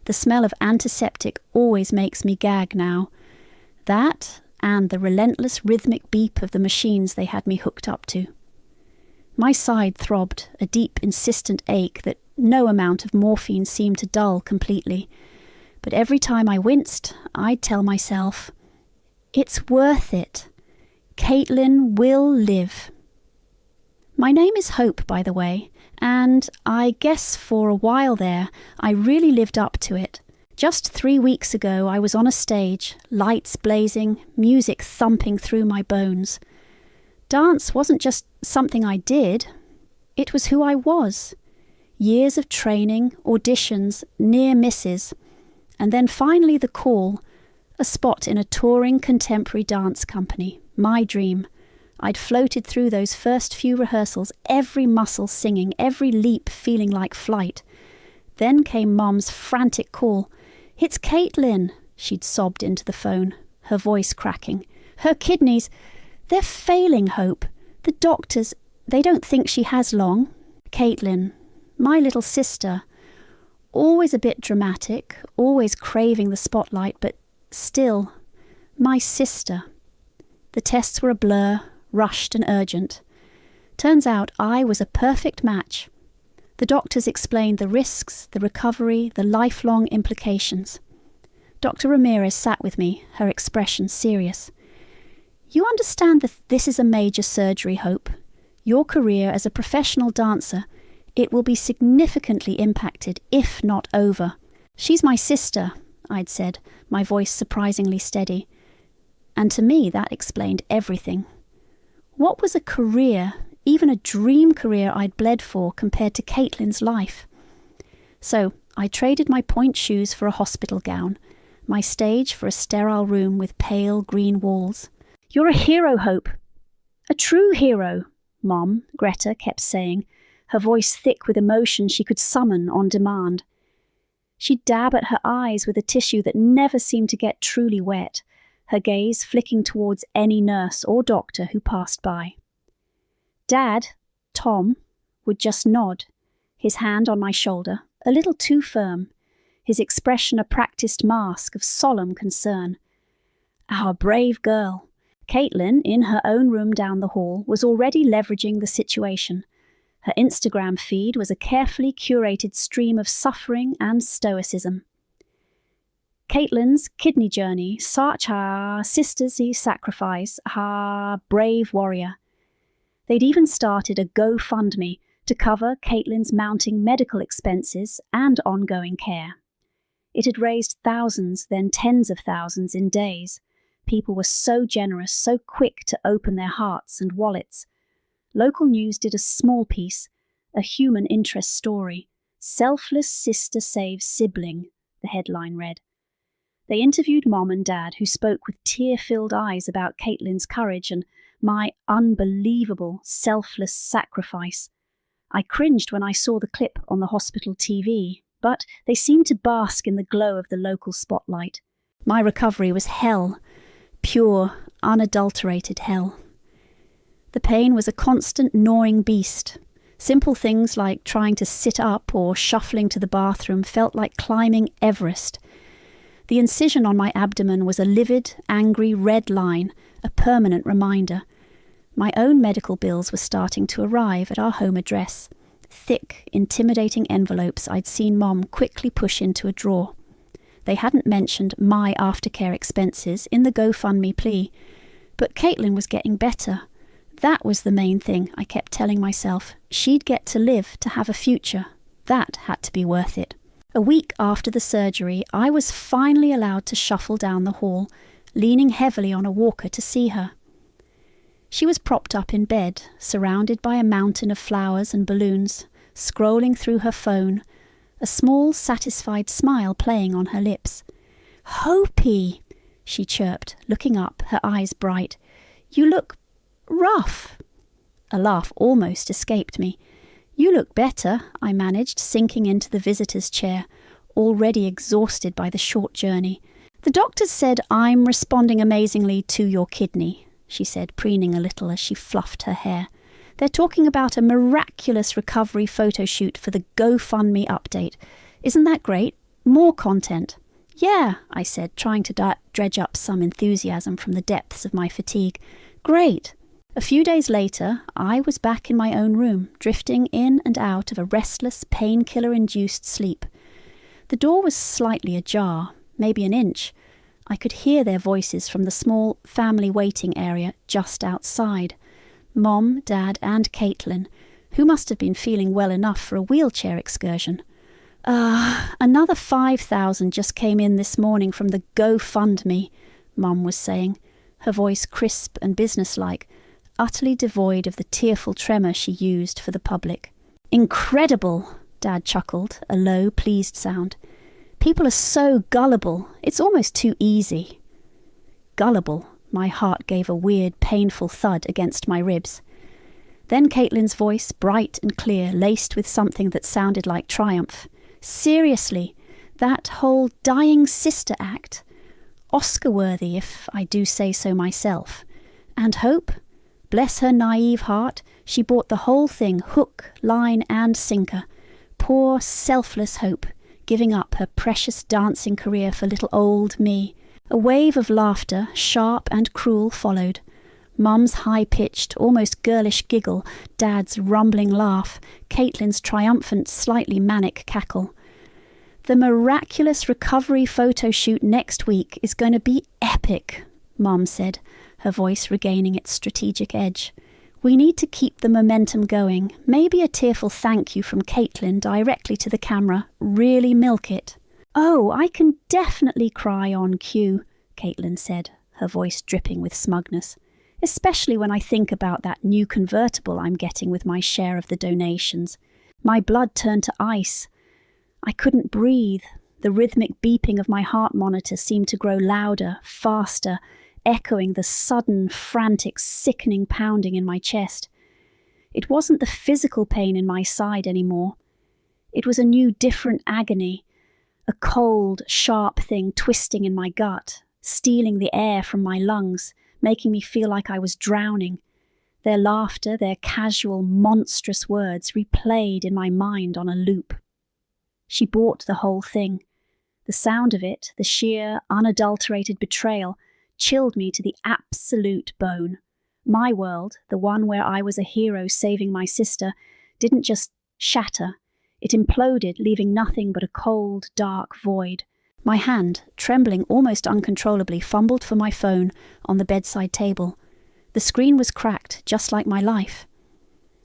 The smell of antiseptic always makes me gag now. That and the relentless rhythmic beep of the machines they had me hooked up to. My side throbbed, a deep, insistent ache that no amount of morphine seemed to dull completely. But every time I winced, I'd tell myself, "It's worth it. Caitlin will live." My name is Hope, by the way, and I guess for a while there, I really lived up to it. Just 3 weeks ago, I was on a stage, lights blazing, music thumping through my bones. Dance wasn't just something I did, it was who I was. Years of training, auditions, near misses, and then finally the call, a spot in a touring contemporary dance company, my dream. I'd floated through those first few rehearsals, every muscle singing, every leap feeling like flight. Then came Mom's frantic call. "It's Caitlin," she'd sobbed into the phone, her voice cracking. "Her kidneys, they're failing, Hope. The doctors, they don't think she has long." Caitlin, my little sister, always a bit dramatic, always craving the spotlight, but still, my sister. The tests were a blur, rushed and urgent. Turns out I was a perfect match. The doctors explained the risks, the recovery, the lifelong implications. Dr. Ramirez sat with me, her expression serious. "You understand that this is a major surgery, Hope. Your career as a professional dancer, it will be significantly impacted, if not over." "She's my sister," I'd said, my voice surprisingly steady. And to me that explained everything. What was a career, even a dream career I'd bled for, compared to Caitlin's life? So I traded my point shoes for a hospital gown, my stage for a sterile room with pale green walls. "You're a hero, Hope. A true hero," Mom, Greta, kept saying, her voice thick with emotion she could summon on demand. She'd dab at her eyes with a tissue that never seemed to get truly wet, her gaze flicking towards any nurse or doctor who passed by. Dad, Tom, would just nod, his hand on my shoulder, a little too firm, his expression a practiced mask of solemn concern. Our brave girl. Caitlin, in her own room down the hall, was already leveraging the situation. Her Instagram feed was a carefully curated stream of suffering and stoicism. Caitlin's kidney journey, such her sister's sacrifice, her brave warrior. They'd even started a GoFundMe to cover Caitlin's mounting medical expenses and ongoing care. It had raised thousands, then tens of thousands in days. People were so generous, so quick to open their hearts and wallets. Local news did a small piece, a human interest story. "Selfless sister saves sibling," the headline read. They interviewed Mom and Dad, who spoke with tear-filled eyes about Caitlin's courage and my unbelievable, selfless sacrifice. I cringed when I saw the clip on the hospital TV, but they seemed to bask in the glow of the local spotlight. My recovery was hell, pure, unadulterated hell. The pain was a constant gnawing beast. Simple things like trying to sit up or shuffling to the bathroom felt like climbing Everest. The incision on my abdomen was a livid, angry red line, a permanent reminder. My own medical bills were starting to arrive at our home address. Thick, intimidating envelopes I'd seen Mom quickly push into a drawer. They hadn't mentioned my aftercare expenses in the GoFundMe plea, but Caitlin was getting better. That was the main thing, I kept telling myself. She'd get to live, to have a future. That had to be worth it. A week after the surgery, I was finally allowed to shuffle down the hall, leaning heavily on a walker to see her. She was propped up in bed, surrounded by a mountain of flowers and balloons, scrolling through her phone, a small, satisfied smile playing on her lips. "Hopi," she chirped, looking up, her eyes bright. "You look rough." A laugh almost escaped me. "You look better," I managed, sinking into the visitor's chair, already exhausted by the short journey. "The doctors said I'm responding amazingly to your kidney," she said, preening a little as she fluffed her hair. "They're talking about a miraculous recovery photo shoot for the GoFundMe update. Isn't that great? More content. Yeah, I said, trying to dredge up some enthusiasm from the depths of my fatigue. Great. A few days later, I was back in my own room, drifting in and out of a restless, painkiller-induced sleep. The door was slightly ajar, maybe an inch. I could hear their voices from the small family waiting area just outside. Mom, Dad, and Caitlin, who must have been feeling well enough for a wheelchair excursion. Another 5,000 just came in this morning from the GoFundMe, Mum was saying, her voice crisp and businesslike, utterly devoid of the tearful tremor she used for the public. Incredible, Dad chuckled, a low, pleased sound. People are so gullible, it's almost too easy. Gullible, my heart gave a weird, painful thud against my ribs. Then Caitlin's voice, bright and clear, laced with something that sounded like triumph. Seriously, that whole dying sister act, Oscar-worthy if I do say so myself. And Hope, bless her naive heart, she bought the whole thing hook, line and sinker. Poor, selfless Hope, giving up her precious dancing career for little old me. A wave of laughter, sharp and cruel, followed. Mum's high-pitched, almost girlish giggle, Dad's rumbling laugh, Caitlin's triumphant, slightly manic cackle. The miraculous recovery photo shoot next week is going to be epic, Mum said, her voice regaining its strategic edge. We need to keep the momentum going. Maybe a tearful thank you from Caitlin directly to the camera. Really milk it. Oh, I can definitely cry on cue, Caitlin said, her voice dripping with smugness. Especially when I think about that new convertible I'm getting with my share of the donations. My blood turned to ice. I couldn't breathe. The rhythmic beeping of my heart monitor seemed to grow louder, faster, echoing the sudden, frantic, sickening pounding in my chest. It wasn't the physical pain in my side anymore. It was a new, different agony, a cold, sharp thing twisting in my gut, stealing the air from my lungs, making me feel like I was drowning. Their laughter, their casual, monstrous words replayed in my mind on a loop. She bought the whole thing. The sound of it, the sheer, unadulterated betrayal, chilled me to the absolute bone. My world, the one where I was a hero saving my sister, didn't just shatter. It imploded, leaving nothing but a cold, dark void. My hand, trembling almost uncontrollably, fumbled for my phone on the bedside table. The screen was cracked, just like my life.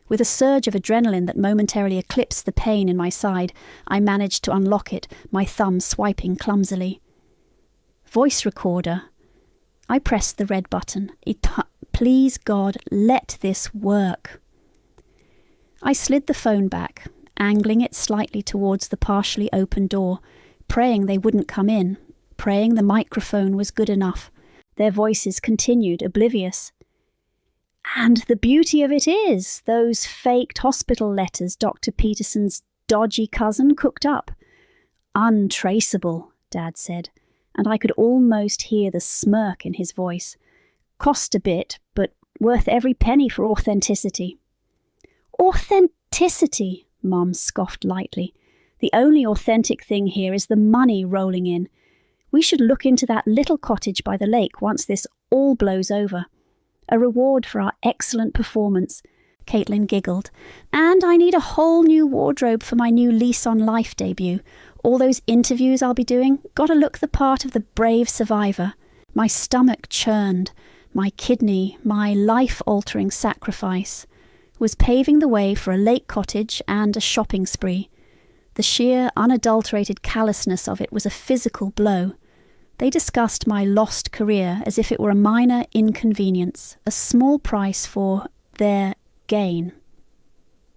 With a surge of adrenaline that momentarily eclipsed the pain in my side, I managed to unlock it, my thumb swiping clumsily. Voice recorder. I pressed the red button. Please, God, let this work. I slid the phone back, angling it slightly towards the partially open door, praying they wouldn't come in, praying the microphone was good enough. Their voices continued, oblivious. And the beauty of it is, those faked hospital letters Dr. Peterson's dodgy cousin cooked up. Untraceable, Dad said, and I could almost hear the smirk in his voice. Cost a bit, but worth every penny for authenticity. Authenticity, Mum scoffed lightly. The only authentic thing here is the money rolling in. We should look into that little cottage by the lake once this all blows over. A reward for our excellent performance, Caitlin giggled. And I need a whole new wardrobe for my new Lease on Life debut. All those interviews I'll be doing, gotta look the part of the brave survivor. My stomach churned. My kidney, my life-altering sacrifice, was paving the way for a lake cottage and a shopping spree. The sheer, unadulterated callousness of it was a physical blow. They discussed my lost career as if it were a minor inconvenience, a small price for their gain.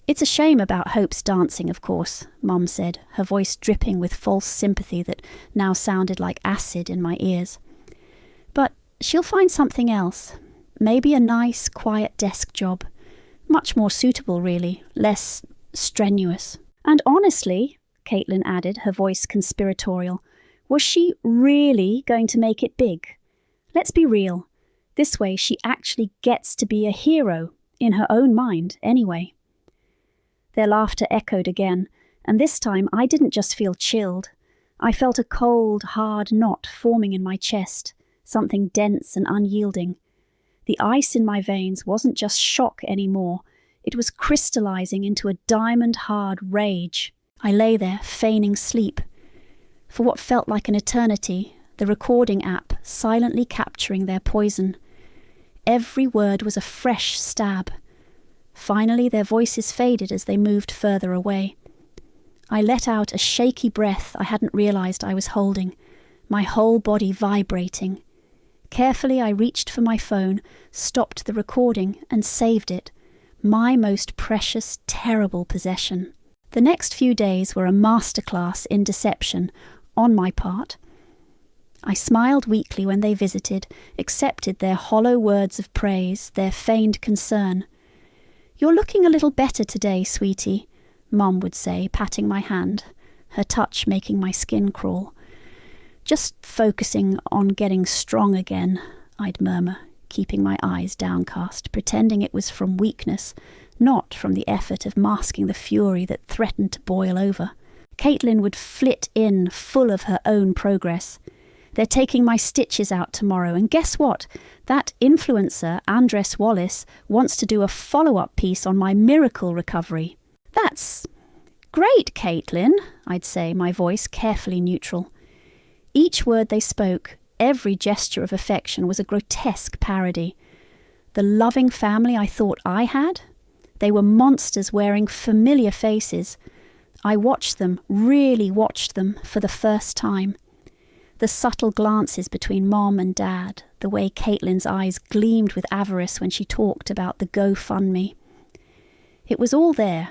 It's a shame about Hope's dancing, of course, Mum said, her voice dripping with false sympathy that now sounded like acid in my ears. But she'll find something else. Maybe a nice, quiet desk job. Much more suitable, really, less strenuous. And honestly, Caitlin added, her voice conspiratorial, was she really going to make it big? Let's be real. This way she actually gets to be a hero, in her own mind, anyway. Their laughter echoed again, and this time I didn't just feel chilled. I felt a cold, hard knot forming in my chest, something dense and unyielding. The ice in my veins wasn't just shock anymore, it was crystallizing into a diamond-hard rage. I lay there, feigning sleep. For what felt like an eternity, the recording app silently capturing their poison. Every word was a fresh stab. Finally, their voices faded as they moved further away. I let out a shaky breath I hadn't realized I was holding, my whole body vibrating. Carefully, I reached for my phone, stopped the recording, and saved it, my most precious, terrible possession. The next few days were a masterclass in deception, on my part. I smiled weakly when they visited, accepted their hollow words of praise, their feigned concern. "You're looking a little better today, sweetie," Mum would say, patting my hand, her touch making my skin crawl. "Just focusing on getting strong again," I'd murmur, keeping my eyes downcast, pretending it was from weakness, not from the effort of masking the fury that threatened to boil over. Caitlin would flit in, full of her own progress. "They're taking my stitches out tomorrow, and guess what? That influencer, Andres Wallace, wants to do a follow-up piece on my miracle recovery." "That's great, Caitlin," I'd say, my voice carefully neutral. Each word they spoke, every gesture of affection was a grotesque parody. The loving family I thought I had? They were monsters wearing familiar faces. I watched them, really watched them, for the first time. The subtle glances between Mom and Dad, the way Caitlin's eyes gleamed with avarice when she talked about the GoFundMe. It was all there,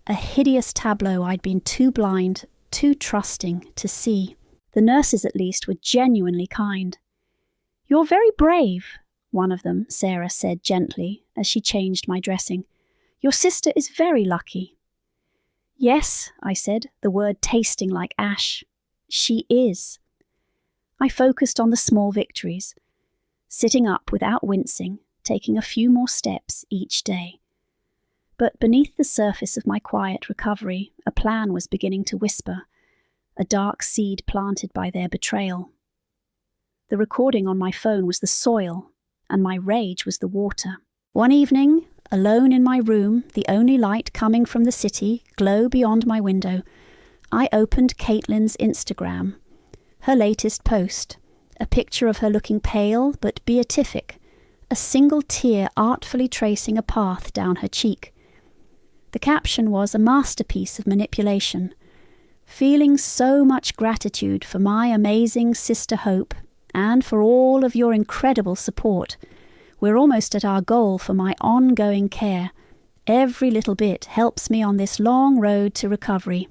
a hideous tableau I'd been too blind, too trusting to see. The nurses, at least, were genuinely kind. "You're very brave," one of them, Sarah, said gently as she changed my dressing. "Your sister is very lucky." "Yes," I said, the word tasting like ash. "She is." I focused on the small victories, sitting up without wincing, taking a few more steps each day. But beneath the surface of my quiet recovery, a plan was beginning to whisper, a dark seed planted by their betrayal. The recording on my phone was the soil, and my rage was the water. One evening, alone in my room, the only light coming from the city, glow beyond my window, I opened Caitlin's Instagram. Her latest post, a picture of her looking pale but beatific, a single tear artfully tracing a path down her cheek. The caption was a masterpiece of manipulation. "Feeling so much gratitude for my amazing sister Hope and for all of your incredible support. We're almost at our goal for my ongoing care. Every little bit helps me on this long road to recovery.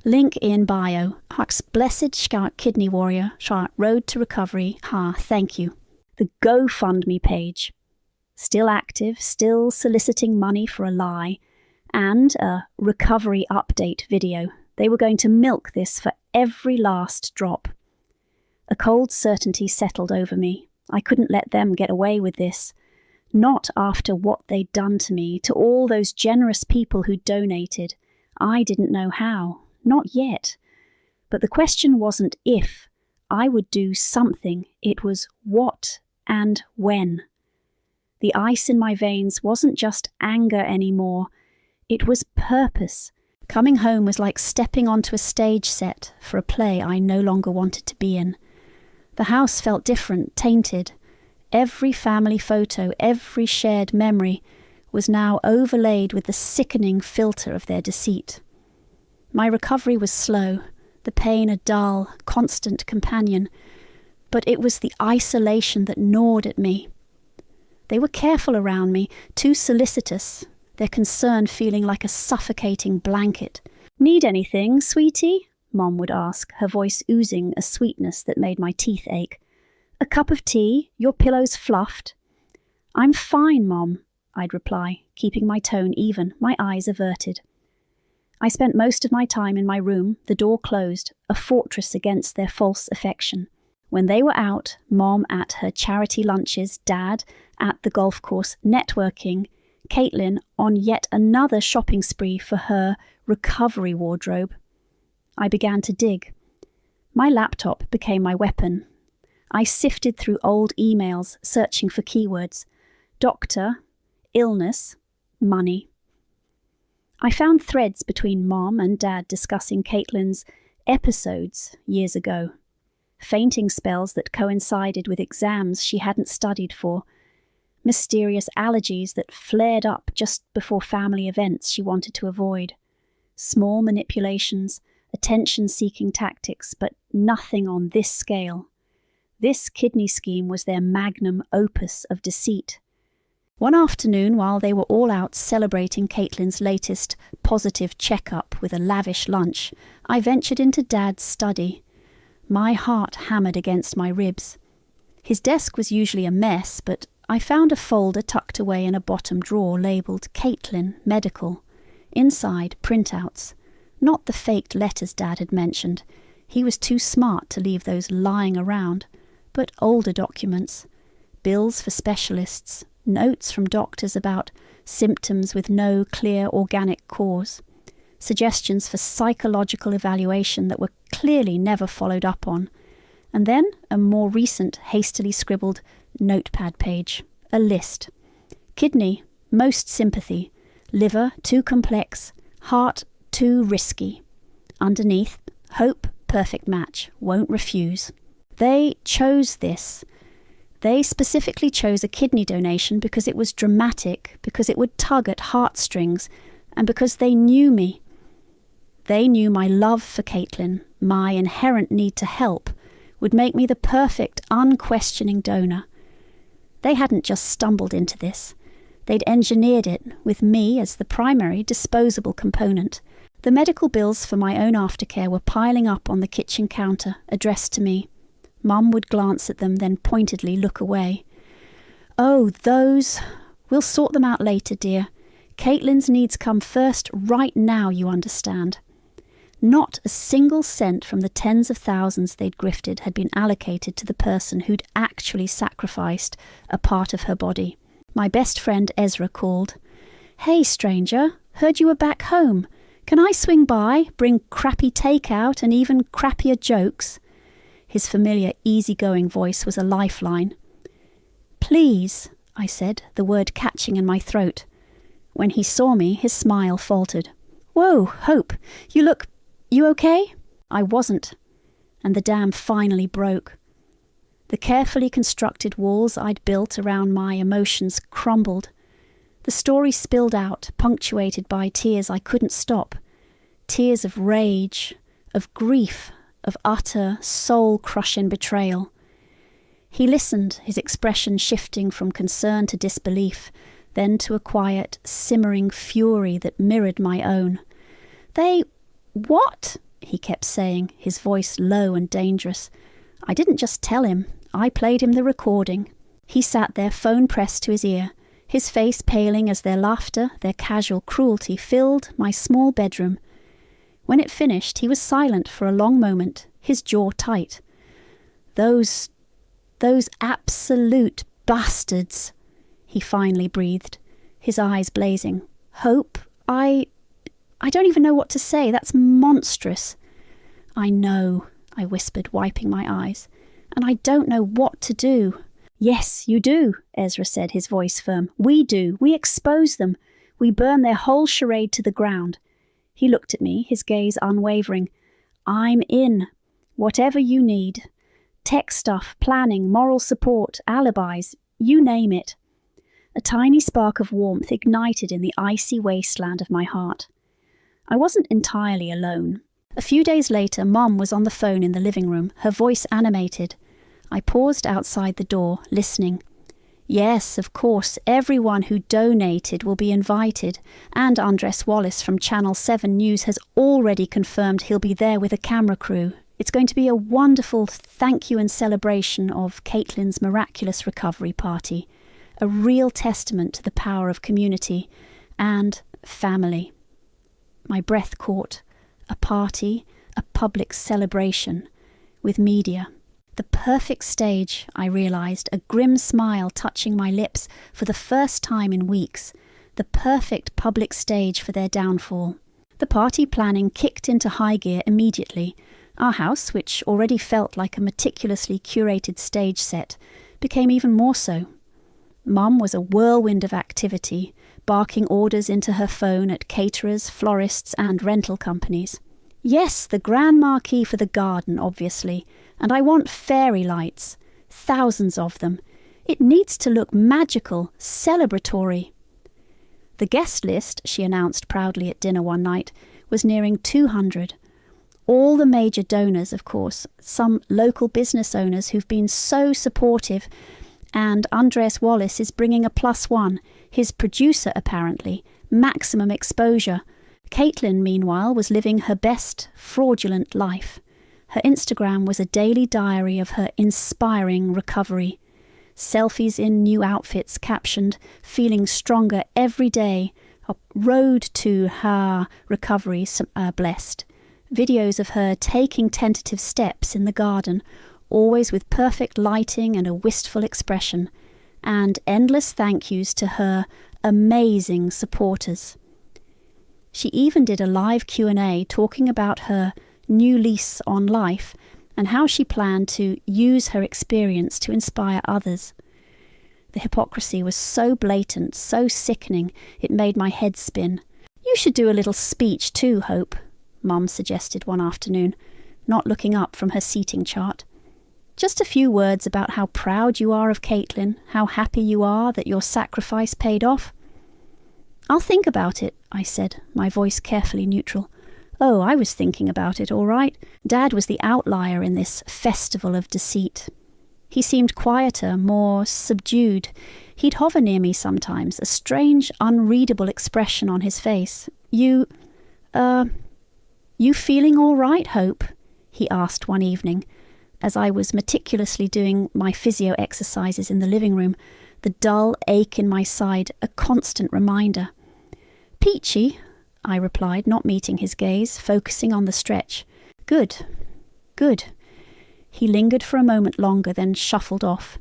Link in bio. Hux blessed Scout Kidney Warrior. Road to recovery. Thank you." The GoFundMe page. Still active, still soliciting money for a lie, and a recovery update video. They were going to milk this for every last drop. A cold certainty settled over me. I couldn't let them get away with this. Not after what they'd done to me, to all those generous people who donated. I didn't know how. Not yet. But the question wasn't if. I would do something. It was what and when. The ice in my veins wasn't just anger anymore. It was purpose. Coming home was like stepping onto a stage set for a play I no longer wanted to be in. The house felt different, tainted. Every family photo, every shared memory was now overlaid with the sickening filter of their deceit. My recovery was slow, the pain a dull, constant companion, but it was the isolation that gnawed at me. They were careful around me, too solicitous, their concern feeling like a suffocating blanket. "Need anything, sweetie?" Mom would ask, her voice oozing a sweetness that made my teeth ache. "A cup of tea? Your pillow's fluffed?" "I'm fine, Mom," I'd reply, keeping my tone even, my eyes averted. I spent most of my time in my room, the door closed, a fortress against their false affection. When they were out, Mom at her charity lunches, Dad at the golf course, networking, Caitlin on yet another shopping spree for her recovery wardrobe. I began to dig. My laptop became my weapon. I sifted through old emails, searching for keywords. Doctor, illness, money. I found threads between Mom and Dad discussing Caitlin's episodes years ago. Fainting spells that coincided with exams she hadn't studied for. Mysterious allergies that flared up just before family events she wanted to avoid. Small manipulations, attention-seeking tactics, but nothing on this scale. This kidney scheme was their magnum opus of deceit. One afternoon, while they were all out celebrating Caitlin's latest positive checkup with a lavish lunch, I ventured into Dad's study. My heart hammered against my ribs. His desk was usually a mess, but I found a folder tucked away in a bottom drawer labelled Caitlin Medical. Inside, printouts. Not the faked letters Dad had mentioned. He was too smart to leave those lying around. But older documents. Bills for specialists. Notes from doctors about symptoms with no clear organic cause. Suggestions for psychological evaluation that were clearly never followed up on. And then a more recent, hastily scribbled notepad page. A list. Kidney, most sympathy. Liver, too complex. Heart, too risky. Underneath, hope, perfect match. Won't refuse. They chose this. They specifically chose a kidney donation because it was dramatic, because it would tug at heartstrings, and because they knew me. They knew my love for Caitlin, my inherent need to help, would make me the perfect, unquestioning donor. They hadn't just stumbled into this. They'd engineered it, with me as the primary disposable component. The medical bills for my own aftercare were piling up on the kitchen counter, addressed to me. Mum would glance at them, then pointedly look away. "Oh, those. We'll sort them out later, dear. Caitlin's needs come first right now, you understand." Not a single cent from the tens of thousands they'd grifted had been allocated to the person who'd actually sacrificed a part of her body. My best friend Ezra called. "Hey, stranger, heard you were back home. Can I swing by, bring crappy takeout and even crappier jokes?" His familiar, easygoing voice was a lifeline. "Please," I said, the word catching in my throat. When he saw me, his smile faltered. "Whoa, Hope, you okay?" I wasn't, and the dam finally broke. The carefully constructed walls I'd built around my emotions crumbled. The story spilled out, punctuated by tears I couldn't stop. Tears of rage, of grief, of utter, soul-crushing betrayal. He listened, his expression shifting from concern to disbelief, then to a quiet, simmering fury that mirrored my own. "What?" he kept saying, his voice low and dangerous. I didn't just tell him, I played him the recording. He sat there, phone pressed to his ear, his face paling as their laughter, their casual cruelty filled my small bedroom. When it finished, he was silent for a long moment, his jaw tight. Those absolute bastards, he finally breathed, his eyes blazing. "Hope, I don't even know what to say. That's monstrous." "I know," I whispered, wiping my eyes, "and I don't know what to do." "Yes, you do," Ezra said, his voice firm. "We do. We expose them. We burn their whole charade to the ground." He looked at me, his gaze unwavering. "I'm in. Whatever you need. Tech stuff, planning, moral support, alibis, you name it." A tiny spark of warmth ignited in the icy wasteland of my heart. I wasn't entirely alone. A few days later, Mum was on the phone in the living room, her voice animated. I paused outside the door, listening. "Yes, of course, everyone who donated will be invited, and Andres Wallace from Channel 7 News has already confirmed he'll be there with a camera crew. It's going to be a wonderful thank you and celebration of Caitlin's miraculous recovery party, a real testament to the power of community and family." My breath caught. A party, a public celebration, with media. The perfect stage, I realised, a grim smile touching my lips for the first time in weeks. The perfect public stage for their downfall. The party planning kicked into high gear immediately. Our house, which already felt like a meticulously curated stage set, became even more so. Mum was a whirlwind of activity, barking orders into her phone at caterers, florists and rental companies. Yes, the grand marquee for the garden, obviously, and I want fairy lights, thousands of them. It needs to look magical, celebratory. The guest list, she announced proudly at dinner one night, was nearing 200. All the major donors, of course, some local business owners who've been so supportive, and Andres Wallace is bringing a +1, his producer apparently, maximum exposure. Caitlin, meanwhile, was living her best fraudulent life. Her Instagram was a daily diary of her inspiring recovery. Selfies in new outfits captioned, "Feeling stronger every day, a road to her recovery blessed." Videos of her taking tentative steps in the garden, always with perfect lighting and a wistful expression, and endless thank yous to her amazing supporters. She even did a live Q&A talking about her new lease on life and how she planned to use her experience to inspire others. The hypocrisy was so blatant, so sickening, it made my head spin. "You should do a little speech too, Hope," Mum suggested one afternoon, not looking up from her seating chart. "Just a few words about how proud you are of Caitlin, how happy you are that your sacrifice paid off." "I'll think about it," I said, my voice carefully neutral. Oh, I was thinking about it, all right. Dad was the outlier in this festival of deceit. He seemed quieter, more subdued. He'd hover near me sometimes, a strange, unreadable expression on his face. You feeling all right, Hope?" he asked one evening, as I was meticulously doing my physio exercises in the living room, the dull ache in my side a constant reminder. "Peachy," I replied, not meeting his gaze, focusing on the stretch. Good. He lingered for a moment longer, then shuffled off.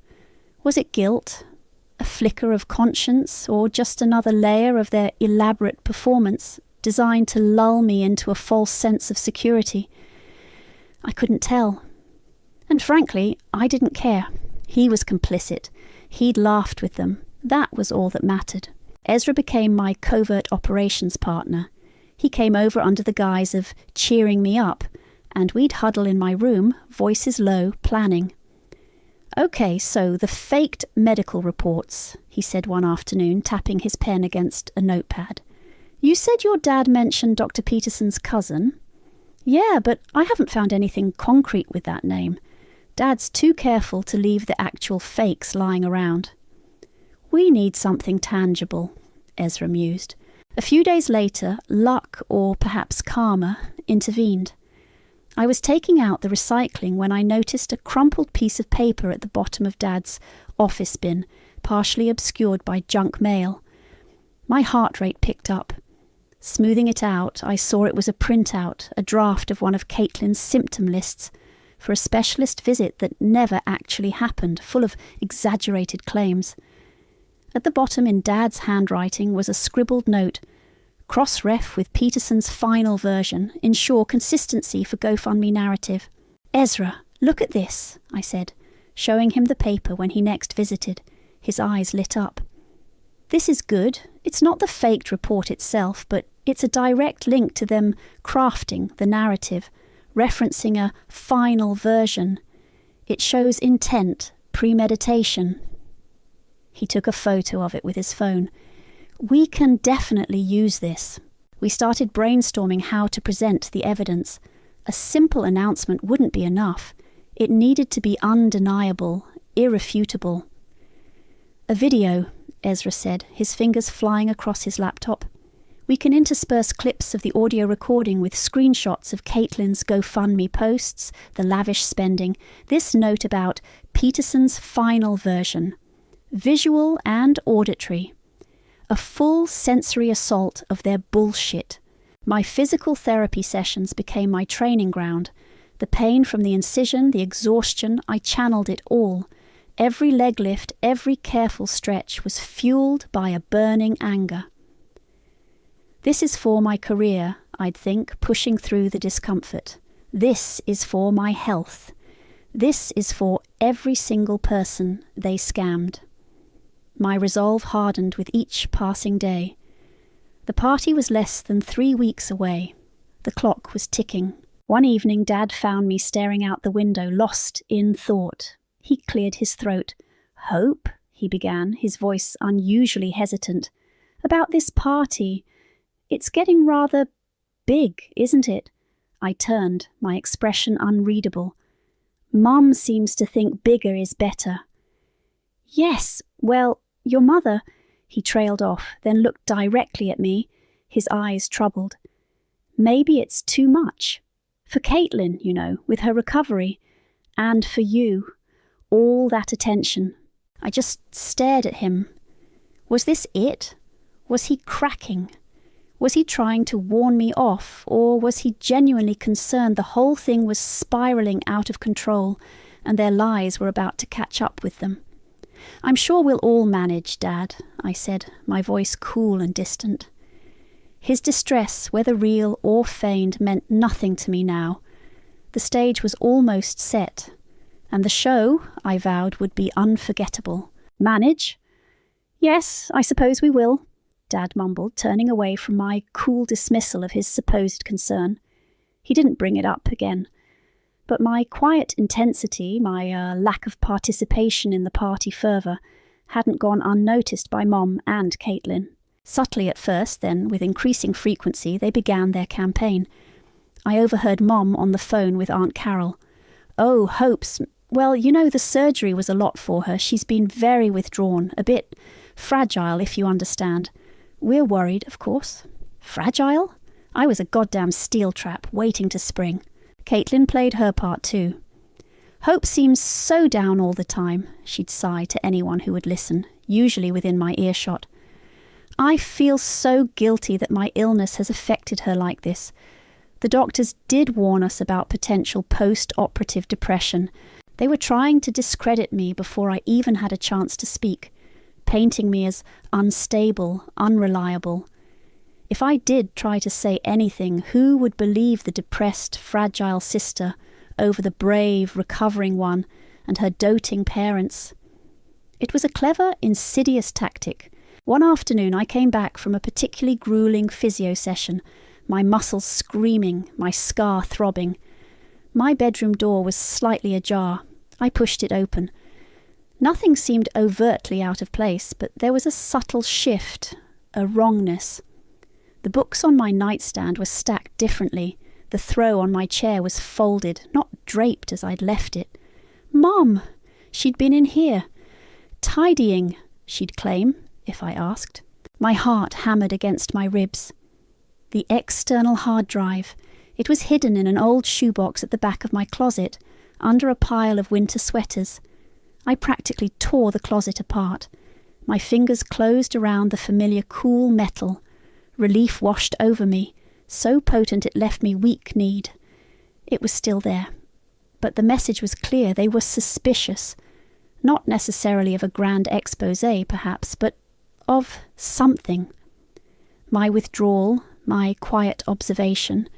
Was it guilt? A flicker of conscience, or just another layer of their elaborate performance, designed to lull me into a false sense of security? I couldn't tell. And frankly, I didn't care. He was complicit. He'd laughed with them. That was all that mattered. Ezra became my covert operations partner. He came over under the guise of cheering me up, and we'd huddle in my room, voices low, planning. "Okay, so the faked medical reports," he said one afternoon, tapping his pen against a notepad. "You said your dad mentioned Dr. Peterson's cousin?" "Yeah, but I haven't found anything concrete with that name. Dad's too careful to leave the actual fakes lying around." "We need something tangible," Ezra mused. A few days later, luck, or perhaps karma, intervened. I was taking out the recycling when I noticed a crumpled piece of paper at the bottom of Dad's office bin, partially obscured by junk mail. My heart rate picked up. Smoothing it out, I saw it was a printout, a draft of one of Caitlin's symptom lists for a specialist visit that never actually happened, full of exaggerated claims. At the bottom in Dad's handwriting was a scribbled note, "Cross-ref with Peterson's final version, ensure consistency for GoFundMe narrative." "Ezra, look at this," I said, showing him the paper when he next visited. His eyes lit up. "This is good. It's not the faked report itself, but it's a direct link to them crafting the narrative, referencing a final version. It shows intent, premeditation." He took a photo of it with his phone. "We can definitely use this." We started brainstorming how to present the evidence. A simple announcement wouldn't be enough. It needed to be undeniable, irrefutable. "A video," Ezra said, his fingers flying across his laptop. "We can intersperse clips of the audio recording with screenshots of Caitlin's GoFundMe posts, the lavish spending, this note about Peterson's final version. Visual and auditory. A full sensory assault of their bullshit. My physical therapy sessions became my training ground. The pain from the incision, the exhaustion, I channeled it all. Every leg lift, every careful stretch was fueled by a burning anger. This is for my career, I'd think, pushing through the discomfort. This is for my health. This is for every single person they scammed. My resolve hardened with each passing day. The party was less than 3 weeks away. The clock was ticking. One evening, Dad found me staring out the window, lost in thought. He cleared his throat. "Hope," he began, his voice unusually hesitant. "About this party. It's getting rather big, isn't it?" I turned, my expression unreadable. "Mum seems to think bigger is better." "Yes, well, your mother," he trailed off, then looked directly at me, his eyes troubled. "Maybe it's too much. For Caitlin, you know, with her recovery. And for you. All that attention." I just stared at him. Was this it? Was he cracking? Was he trying to warn me off, or was he genuinely concerned the whole thing was spiralling out of control and their lies were about to catch up with them? "I'm sure we'll all manage, Dad," I said, my voice cool and distant. His distress, whether real or feigned, meant nothing to me now. The stage was almost set, and the show, I vowed, would be unforgettable. "Manage? Yes, I suppose we will," Dad mumbled, turning away from my cool dismissal of his supposed concern. He didn't bring it up again. But my quiet intensity, my lack of participation in the party fervour, hadn't gone unnoticed by Mom and Caitlin. Subtly at first, then, with increasing frequency, they began their campaign. I overheard Mom on the phone with Aunt Carol. "Oh, Hope's... Well, you know, the surgery was a lot for her. She's been very withdrawn, a bit fragile, if you understand. We're worried, of course." Fragile? I was a goddamn steel trap, waiting to spring. Caitlin played her part too. "Hope seems so down all the time," she'd sigh to anyone who would listen, usually within my earshot. "I feel so guilty that my illness has affected her like this. The doctors did warn us about potential post-operative depression. They were trying to discredit me before I even had a chance to speak, painting me as unstable, unreliable. If I did try to say anything, who would believe the depressed, fragile sister over the brave, recovering one and her doting parents? It was a clever, insidious tactic. One afternoon I came back from a particularly grueling physio session, my muscles screaming, my scar throbbing. My bedroom door was slightly ajar. I pushed it open. Nothing seemed overtly out of place, but there was a subtle shift, a wrongness. The books on my nightstand were stacked differently. The throw on my chair was folded, not draped as I'd left it. "Mom!" She'd been in here. "Tidying," she'd claim, if I asked. My heart hammered against my ribs. The external hard drive. It was hidden in an old shoebox at the back of my closet, under a pile of winter sweaters. I practically tore the closet apart. My fingers closed around the familiar cool metal. Relief washed over me, so potent it left me weak-kneed. It was still there. But the message was clear. They were suspicious. Not necessarily of a grand exposé, perhaps, but of something. My withdrawal, my quiet observation.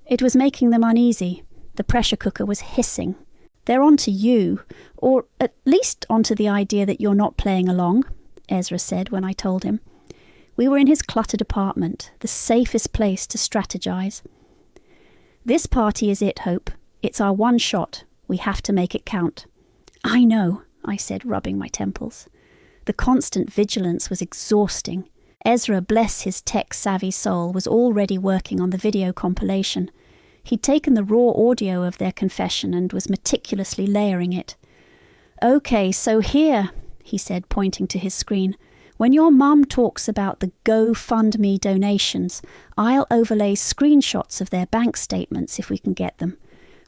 It was making them uneasy. The pressure cooker was hissing. "They're onto you, or at least onto the idea that you're not playing along," Ezra said when I told him. We were in his cluttered apartment, the safest place to strategize. "This party is it, Hope. It's our one shot. We have to make it count." "I know," I said, rubbing my temples. The constant vigilance was exhausting. Ezra, bless his tech-savvy soul, was already working on the video compilation. He'd taken the raw audio of their confession and was meticulously layering it. "Okay, so here," he said, pointing to his screen, "when your mum talks about the GoFundMe donations, I'll overlay screenshots of their bank statements if we can get them,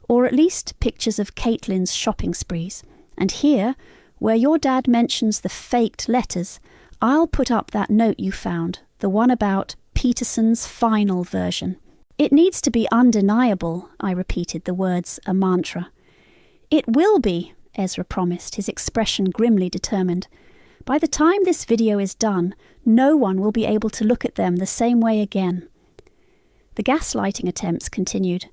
or at least pictures of Caitlin's shopping sprees. And here, where your dad mentions the faked letters, I'll put up that note you found, the one about Peterson's final version. It needs to be undeniable," I repeated the words a mantra. "It will be," Ezra promised, his expression grimly determined. "By the time this video is done, no one will be able to look at them the same way again." The gaslighting attempts continued.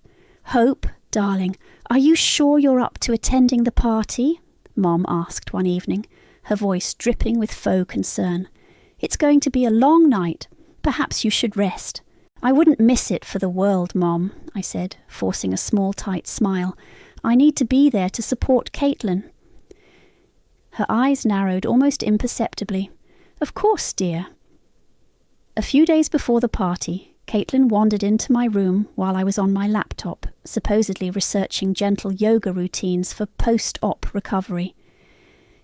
Hope, Darling, are you sure you're up to attending the party? Mom asked one evening, her voice dripping with faux concern. It's going to be a long night. Perhaps you should rest. I wouldn't miss it for the world, Mom, I said, forcing a small, tight smile. I need to be there to support Caitlin. Her eyes narrowed almost imperceptibly. Of course, dear. A few days before the party, Caitlin wandered into my room while I was on my laptop, supposedly researching gentle yoga routines for post-op recovery.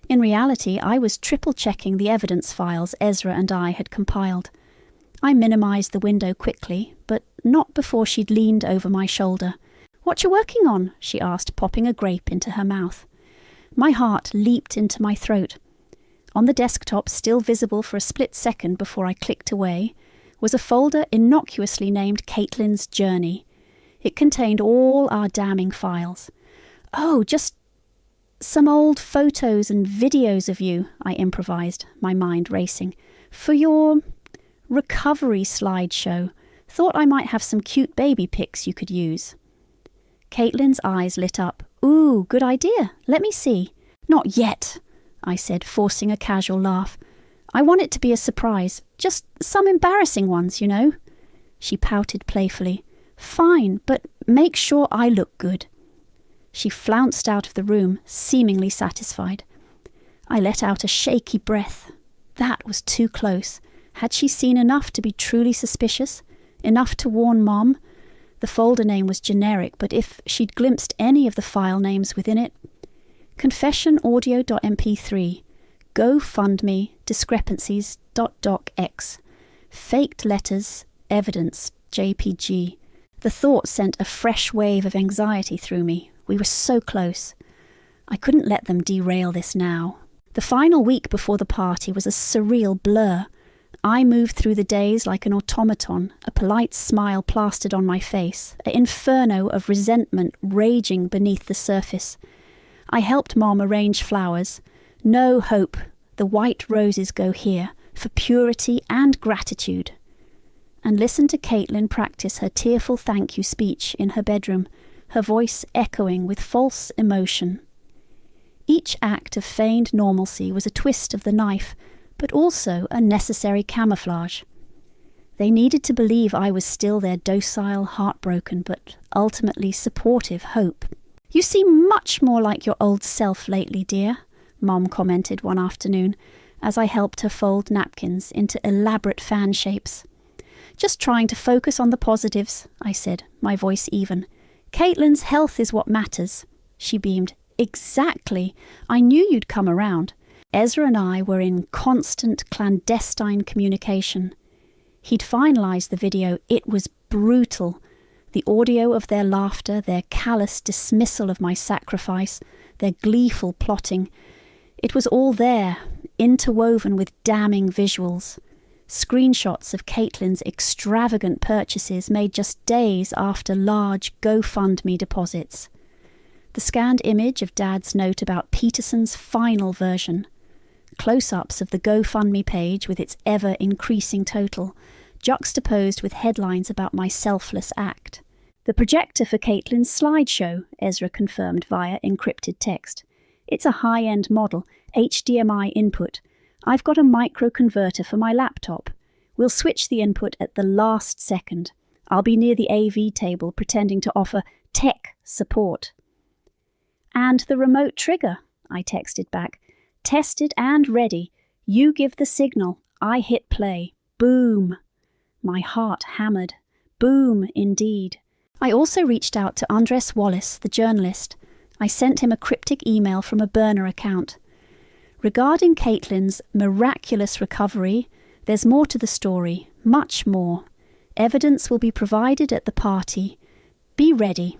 In reality, I was triple-checking the evidence files Ezra and I had compiled. I minimized the window quickly, but not before she'd leaned over my shoulder. "What you working on?" she asked, popping a grape into her mouth. My heart leaped into my throat. On the desktop, still visible for a split second before I clicked away, was a folder innocuously named Caitlin's Journey. It contained all our damning files. "Oh, just some old photos and videos of you," I improvised, my mind racing. "For your recovery slideshow. Thought I might have some cute baby pics you could use." Caitlin's eyes lit up. "Ooh, good idea. Let me see." "Not yet," I said, forcing a casual laugh. "I want it to be a surprise. Just some embarrassing ones, you know." She pouted playfully. "Fine, but make sure I look good." She flounced out of the room, seemingly satisfied. I let out a shaky breath. That was too close. Had she seen enough to be truly suspicious? Enough to warn Mom? The folder name was generic, but if she'd glimpsed any of the file names within it... confessionaudio.mp3, GoFundMe, discrepancies.docx, faked letters, evidence, JPG. The thought sent a fresh wave of anxiety through me. We were so close. I couldn't let them derail this now. The final week before the party was a surreal blur. I moved through the days like an automaton, a polite smile plastered on my face, an inferno of resentment raging beneath the surface. I helped Mom arrange flowers. No hope. The white roses go here, for purity and gratitude. And listened to Caitlin practice her tearful thank you speech in her bedroom, her voice echoing with false emotion. Each act of feigned normalcy was a twist of the knife, but also a necessary camouflage. They needed to believe I was still their docile, heartbroken, but ultimately supportive hope. "You seem much more like your old self lately, dear," Mom commented one afternoon, as I helped her fold napkins into elaborate fan shapes. "Just trying to focus on the positives," I said, my voice even. "Caitlin's health is what matters." She beamed. "Exactly. I knew you'd come around." Ezra and I were in constant clandestine communication. He'd finalised the video. It was brutal. The audio of their laughter, their callous dismissal of my sacrifice, their gleeful plotting. It was all there, interwoven with damning visuals. Screenshots of Caitlin's extravagant purchases made just days after large GoFundMe deposits. The scanned image of Dad's note about Peterson's final version. Close-ups of the GoFundMe page with its ever-increasing total, juxtaposed with headlines about my selfless act. "The projector for Caitlin's slideshow," Ezra confirmed via encrypted text. "It's a high-end model, HDMI input. I've got a microconverter for my laptop. We'll switch the input at the last second. I'll be near the AV table pretending to offer tech support." "And the remote trigger," I texted back. "Tested and ready. You give the signal. I hit play. Boom." My heart hammered. Boom, indeed. I also reached out to Andres Wallace, the journalist. I sent him a cryptic email from a burner account. "Regarding Caitlin's miraculous recovery, there's more to the story, much more. Evidence will be provided at the party. Be ready."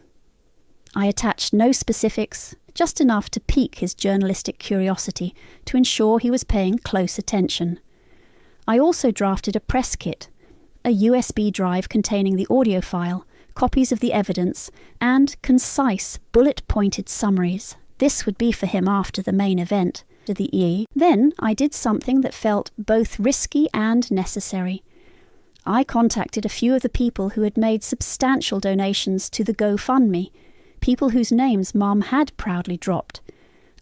I attached no specifics, just enough to pique his journalistic curiosity to ensure he was paying close attention. I also drafted a press kit, a USB drive containing the audio file, copies of the evidence, and concise, bullet-pointed summaries. This would be for him after the main event. Then I did something that felt both risky and necessary. I contacted a few of the people who had made substantial donations to the GoFundMe, people whose names Mom had proudly dropped.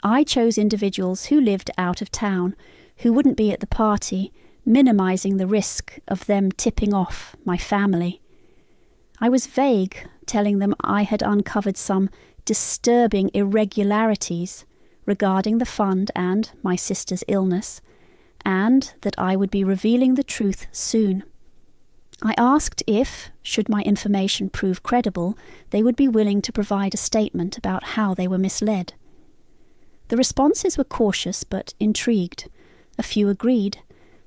I chose individuals who lived out of town, who wouldn't be at the party, minimizing the risk of them tipping off my family. I was vague, telling them I had uncovered some disturbing irregularities regarding the fund and my sister's illness, and that I would be revealing the truth soon. I asked if, should my information prove credible, they would be willing to provide a statement about how they were misled. The responses were cautious but intrigued. A few agreed.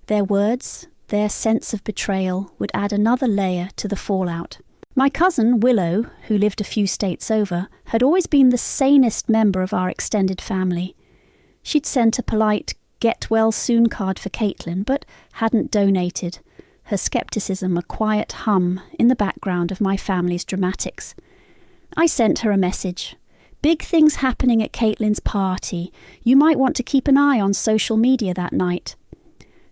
Their words, their sense of betrayal, would add another layer to the fallout. My cousin, Willow, who lived a few states over, had always been the sanest member of our extended family. She'd sent a polite get-well-soon card for Caitlin, but hadn't donated, her scepticism a quiet hum in the background of my family's dramatics. I sent her a message. Big things happening at Caitlin's party. You might want to keep an eye on social media that night.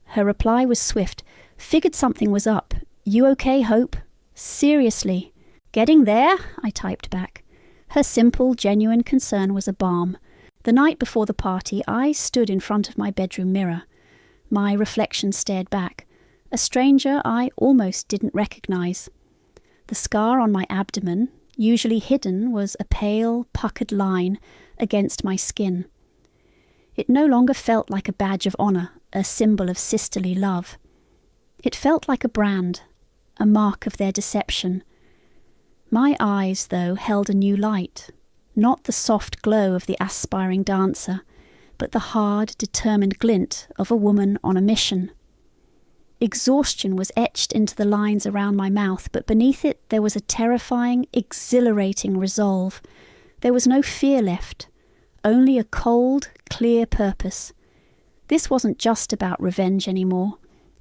Her reply was swift. Figured something was up. You okay, Hope? Seriously. Getting there? I typed back. Her simple, genuine concern was a balm. The night before the party, I stood in front of my bedroom mirror. My reflection stared back. A stranger I almost didn't recognize. The scar on my abdomen, usually hidden, was a pale, puckered line against my skin. It no longer felt like a badge of honor, a symbol of sisterly love. It felt like a brand, a mark of their deception. My eyes, though, held a new light, not the soft glow of the aspiring dancer, but the hard, determined glint of a woman on a mission. Exhaustion was etched into the lines around my mouth, but beneath it there was a terrifying, exhilarating resolve. There was no fear left, only a cold, clear purpose. This wasn't just about revenge anymore.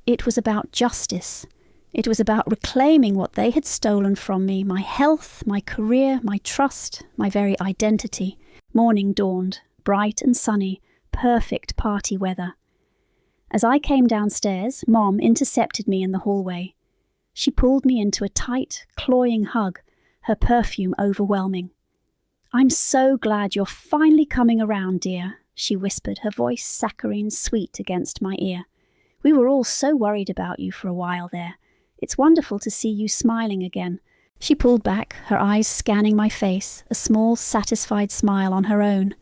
It was about justice. It was about reclaiming what they had stolen from me, my health, my career, my trust, my very identity. Morning dawned, bright and sunny, perfect party weather. As I came downstairs, Mom intercepted me in the hallway. She pulled me into a tight, cloying hug, her perfume overwhelming. "I'm so glad you're finally coming around, dear," she whispered, her voice saccharine sweet against my ear. "We were all so worried about you for a while there. It's wonderful to see you smiling again." She pulled back, her eyes scanning my face, a small, satisfied smile on her own.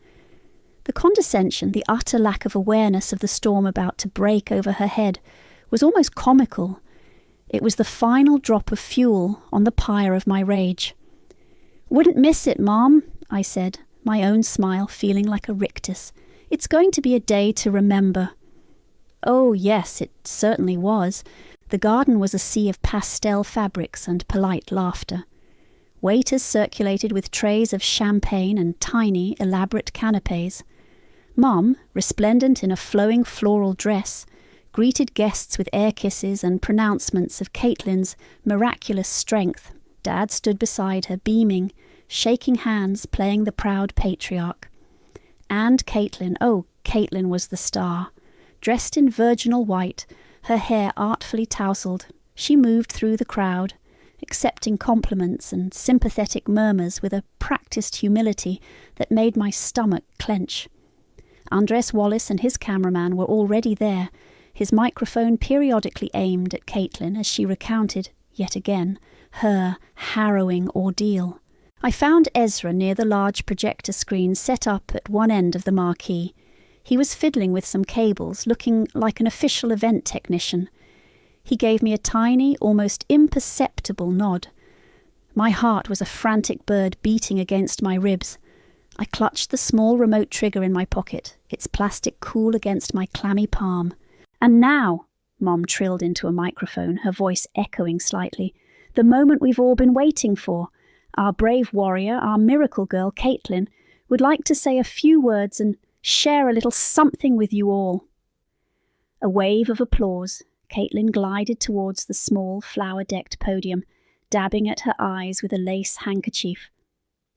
The condescension, the utter lack of awareness of the storm about to break over her head, was almost comical. It was the final drop of fuel on the pyre of my rage. "Wouldn't miss it, Mom," I said, my own smile feeling like a rictus. "It's going to be a day to remember." Oh, yes, it certainly was. The garden was a sea of pastel fabrics and polite laughter. Waiters circulated with trays of champagne and tiny, elaborate canapes. Mum, resplendent in a flowing floral dress, greeted guests with air kisses and pronouncements of Caitlin's miraculous strength. Dad stood beside her, beaming, shaking hands, playing the proud patriarch. And Caitlin, oh, Caitlin was the star. Dressed in virginal white, her hair artfully tousled, she moved through the crowd, accepting compliments and sympathetic murmurs with a practiced humility that made my stomach clench. Andres Wallace and his cameraman were already there, his microphone periodically aimed at Caitlin as she recounted, yet again, her harrowing ordeal. I found Ezra near the large projector screen set up at one end of the marquee. He was fiddling with some cables, looking like an official event technician. He gave me a tiny, almost imperceptible nod. My heart was a frantic bird beating against my ribs. I clutched the small remote trigger in my pocket, its plastic cool against my clammy palm. "And now," Mom trilled into a microphone, her voice echoing slightly, "the moment we've all been waiting for. Our brave warrior, our miracle girl, Caitlin, would like to say a few words and share a little something with you all." A wave of applause. Caitlin glided towards the small, flower-decked podium, dabbing at her eyes with a lace handkerchief.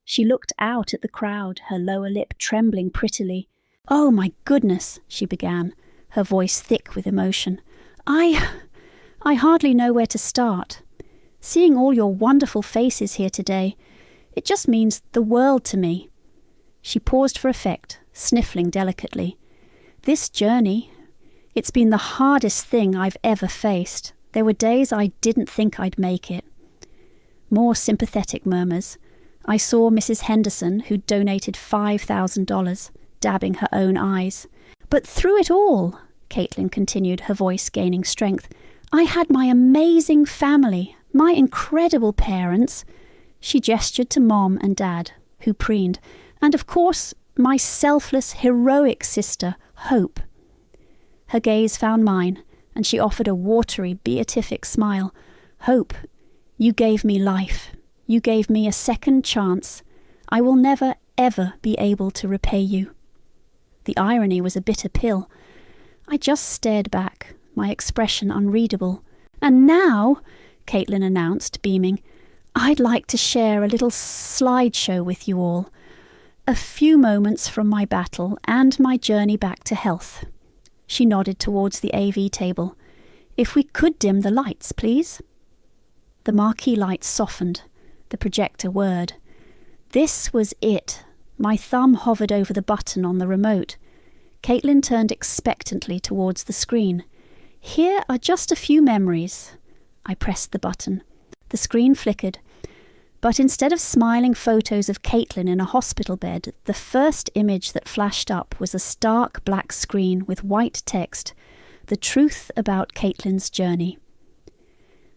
She looked out at the crowd, her lower lip trembling prettily. "Oh, my goodness," she began, her voice thick with emotion. I hardly know where to start. Seeing all your wonderful faces here today, It just means the world to me." She paused for effect, sniffling delicately. "This journey, it's been the hardest thing I've ever faced. There were days I didn't think I'd make it." More sympathetic murmurs. I saw Mrs. Henderson, who'd donated $5,000, dabbing her own eyes. "But through it all," Caitlin continued, her voice gaining strength, "I had my amazing family, my incredible parents." She gestured to Mom and Dad, who preened, "and of course, my selfless, heroic sister, Hope." Her gaze found mine, and she offered a watery, beatific smile. "Hope, you gave me life. You gave me a second chance. I will never, ever be able to repay you." The irony was a bitter pill. I just stared back, my expression unreadable. "And now," Caitlin announced, beaming, "I'd like to share a little slideshow with you all. A few moments from my battle and my journey back to health." She nodded towards the AV table. "If we could dim the lights, please." The marquee lights softened. The projector whirred. This was it. My thumb hovered over the button on the remote. Caitlin turned expectantly towards the screen. "Here are just a few memories." I pressed the button. The screen flickered. But instead of smiling photos of Caitlin in a hospital bed, the first image that flashed up was a stark black screen with white text, "The truth about Caitlin's journey."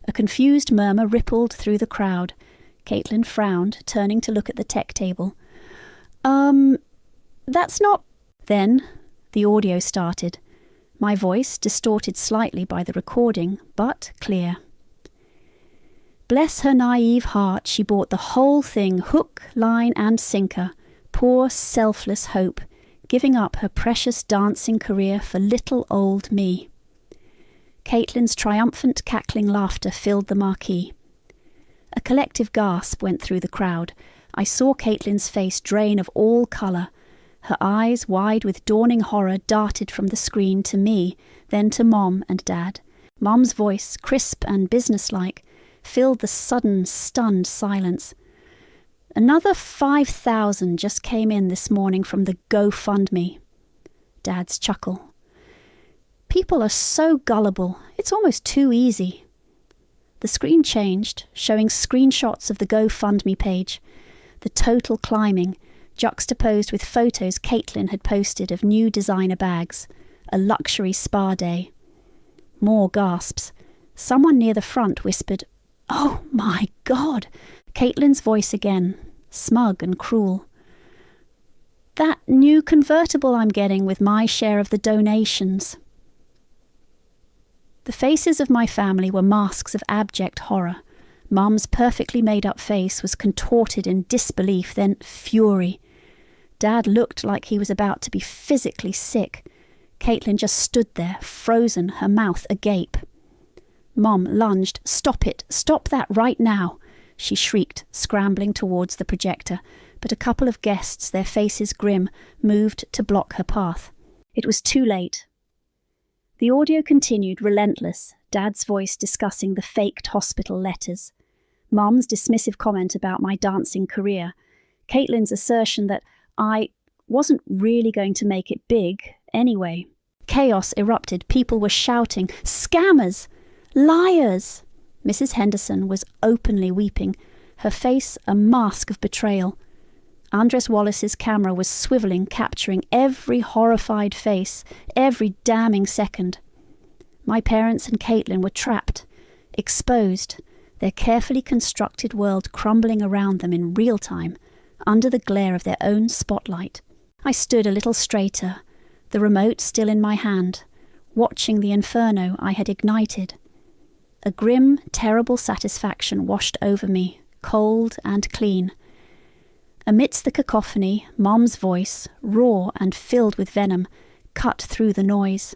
A confused murmur rippled through the crowd. Caitlin frowned, turning to look at the tech table. That's not..." Then the audio started. My voice, distorted slightly by the recording, but clear. "Bless her naive heart, she bought the whole thing, hook, line and sinker. Poor selfless Hope, giving up her precious dancing career for little old me." Caitlin's triumphant cackling laughter filled the marquee. A collective gasp went through the crowd. I saw Caitlin's face drain of all colour. Her eyes, wide with dawning horror, darted from the screen to me, then to Mom and Dad. Mom's voice, crisp and businesslike, filled the sudden, stunned silence. "Another 5,000 just came in this morning from the GoFundMe." Dad's chuckle. "People are so gullible. It's almost too easy." The screen changed, showing screenshots of the GoFundMe page. The total climbing, juxtaposed with photos Caitlin had posted of new designer bags. A luxury spa day. More gasps. Someone near the front whispered, "Oh my God!" Caitlin's voice again, smug and cruel. "That new convertible I'm getting with my share of the donations." The faces of my family were masks of abject horror. Mum's perfectly made-up face was contorted in disbelief, then fury. Dad looked like he was about to be physically sick. Caitlin just stood there, frozen, her mouth agape. Mom lunged. "Stop it! Stop that right now!" she shrieked, scrambling towards the projector, but a couple of guests, their faces grim, moved to block her path. It was too late. The audio continued, relentless, Dad's voice discussing the faked hospital letters. Mum's dismissive comment about my dancing career. Caitlin's assertion that I wasn't really going to make it big anyway. Chaos erupted. People were shouting, "Scammers! Liars!" Mrs. Henderson was openly weeping, her face a mask of betrayal. Andres Wallace's camera was swiveling, capturing every horrified face, every damning second. My parents and Caitlin were trapped, exposed, their carefully constructed world crumbling around them in real time, under the glare of their own spotlight. I stood a little straighter, the remote still in my hand, watching the inferno I had ignited. A grim, terrible satisfaction washed over me, cold and clean. Amidst the cacophony, Mom's voice, raw and filled with venom, cut through the noise.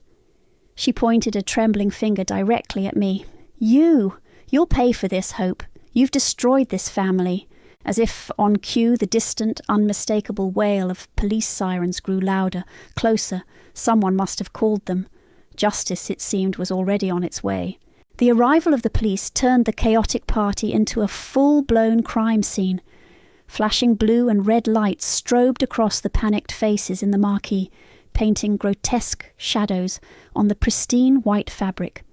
She pointed a trembling finger directly at me. You'll pay for this, Hope. You've destroyed this family." As if on cue, the distant, unmistakable wail of police sirens grew louder, closer. Someone must have called them. Justice, it seemed, was already on its way. The arrival of the police turned the chaotic party into a full-blown crime scene. Flashing blue and red lights strobed across the panicked faces in the marquee, painting grotesque shadows on the pristine white fabric.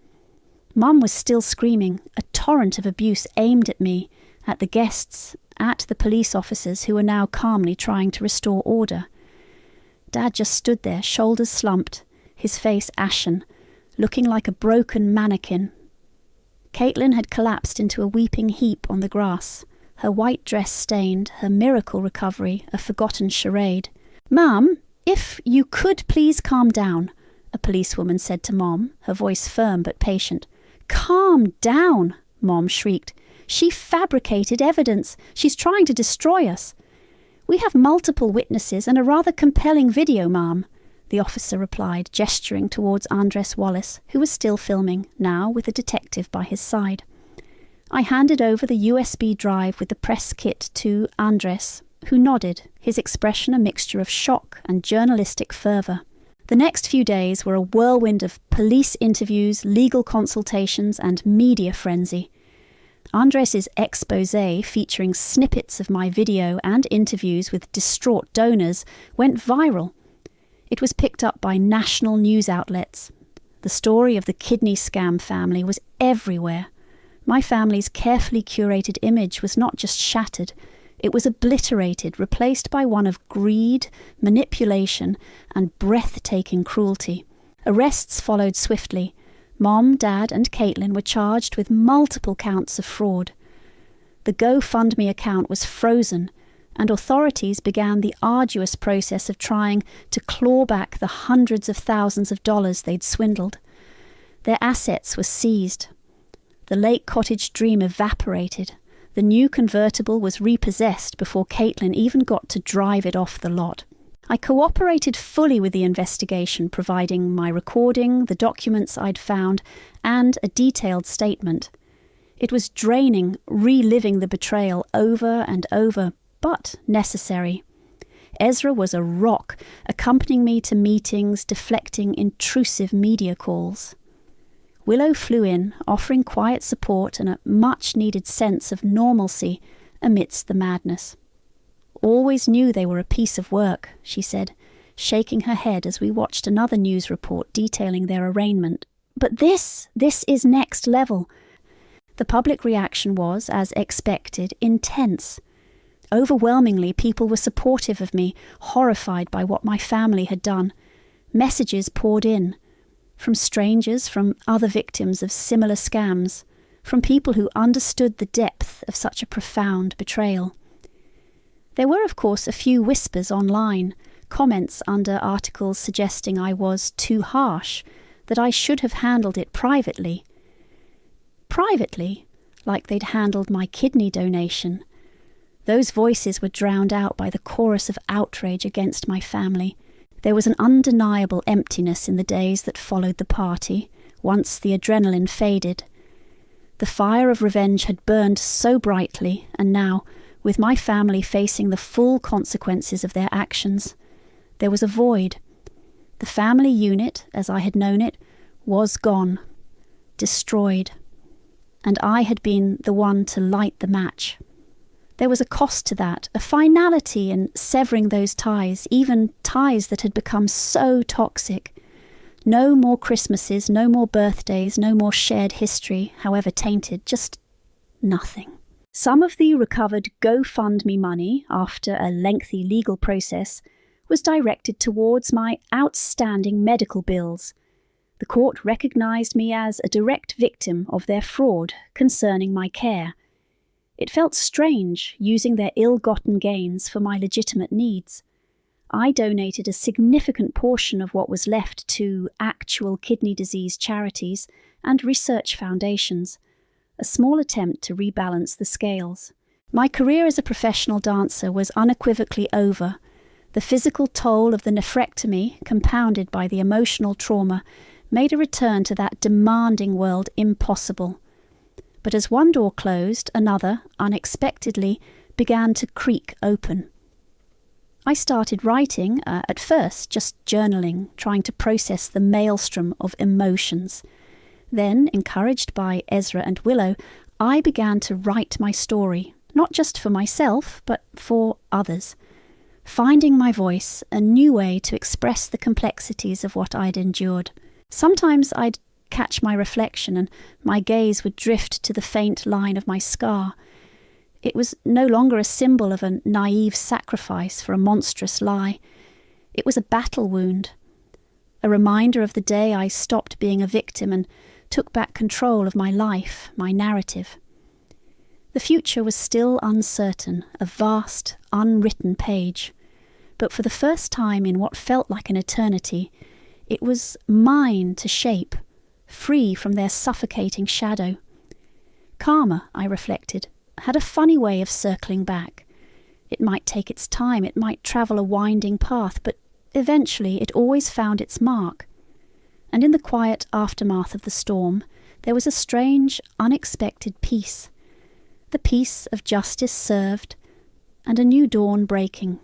Mum was still screaming, a torrent of abuse aimed at me, at the guests, at the police officers who were now calmly trying to restore order. Dad just stood there, shoulders slumped, his face ashen, looking like a broken mannequin. Caitlin had collapsed into a weeping heap on the grass, her white dress stained, her miracle recovery a forgotten charade. "Mum, if you could please calm down," a policewoman said to Mom, her voice firm but patient. "Calm down," Mom shrieked. "She fabricated evidence. She's trying to destroy us." "We have multiple witnesses and a rather compelling video, Ma'am," the officer replied, gesturing towards Andres Wallace, who was still filming, now with a detective by his side. I handed over the USB drive with the press kit to Andres, who nodded, his expression a mixture of shock and journalistic fervour. The next few days were a whirlwind of police interviews, legal consultations, and media frenzy. Andres's exposé, featuring snippets of my video and interviews with distraught donors, went viral. It was picked up by national news outlets. The story of the kidney scam family was everywhere. My family's carefully curated image was not just shattered, it was obliterated, replaced by one of greed, manipulation, and breathtaking cruelty. Arrests followed swiftly. Mom, Dad, and Caitlin were charged with multiple counts of fraud. The GoFundMe account was frozen, and authorities began the arduous process of trying to claw back the hundreds of thousands of dollars they'd swindled. Their assets were seized. The Lake Cottage dream evaporated. The new convertible was repossessed before Caitlin even got to drive it off the lot. I cooperated fully with the investigation, providing my recording, the documents I'd found, and a detailed statement. It was draining, reliving the betrayal over and over, but necessary. Ezra was a rock, accompanying me to meetings, deflecting intrusive media calls. Willow flew in, offering quiet support and a much-needed sense of normalcy amidst the madness. "Always knew they were a piece of work," she said, shaking her head as we watched another news report detailing their arraignment. "But this is next level." The public reaction was, as expected, intense. Overwhelmingly, people were supportive of me, horrified by what my family had done. Messages poured in. From strangers, from other victims of similar scams, from people who understood the depth of such a profound betrayal. There were, of course, a few whispers online, comments under articles suggesting I was too harsh, that I should have handled it privately. Privately, like they'd handled my kidney donation. Those voices were drowned out by the chorus of outrage against my family. There was an undeniable emptiness in the days that followed the party, once the adrenaline faded. The fire of revenge had burned so brightly, and now, with my family facing the full consequences of their actions, there was a void. The family unit, as I had known it, was gone, destroyed, and I had been the one to light the match. There was a cost to that, a finality in severing those ties, even ties that had become so toxic. No more Christmases, no more birthdays, no more shared history, however tainted, just nothing. Some of the recovered GoFundMe money, after a lengthy legal process, was directed towards my outstanding medical bills. The court recognised me as a direct victim of their fraud concerning my care. It felt strange using their ill-gotten gains for my legitimate needs. I donated a significant portion of what was left to actual kidney disease charities and research foundations, a small attempt to rebalance the scales. My career as a professional dancer was unequivocally over. The physical toll of the nephrectomy, compounded by the emotional trauma, made a return to that demanding world impossible. But as one door closed, another, unexpectedly, began to creak open. I started writing, at first just journaling, trying to process the maelstrom of emotions. Then, encouraged by Ezra and Willow, I began to write my story, not just for myself, but for others. Finding my voice, a new way to express the complexities of what I'd endured. Sometimes I'd catch my reflection and my gaze would drift to the faint line of my scar. It was no longer a symbol of a naive sacrifice for a monstrous lie. It was a battle wound, a reminder of the day I stopped being a victim and took back control of my life, my narrative. The future was still uncertain, a vast, unwritten page. But for the first time in what felt like an eternity, it was mine to shape, free from their suffocating shadow. Karma, I reflected, had a funny way of circling back. It might take its time, it might travel a winding path, but eventually it always found its mark. And in the quiet aftermath of the storm, there was a strange, unexpected peace. The peace of justice served, and a new dawn breaking.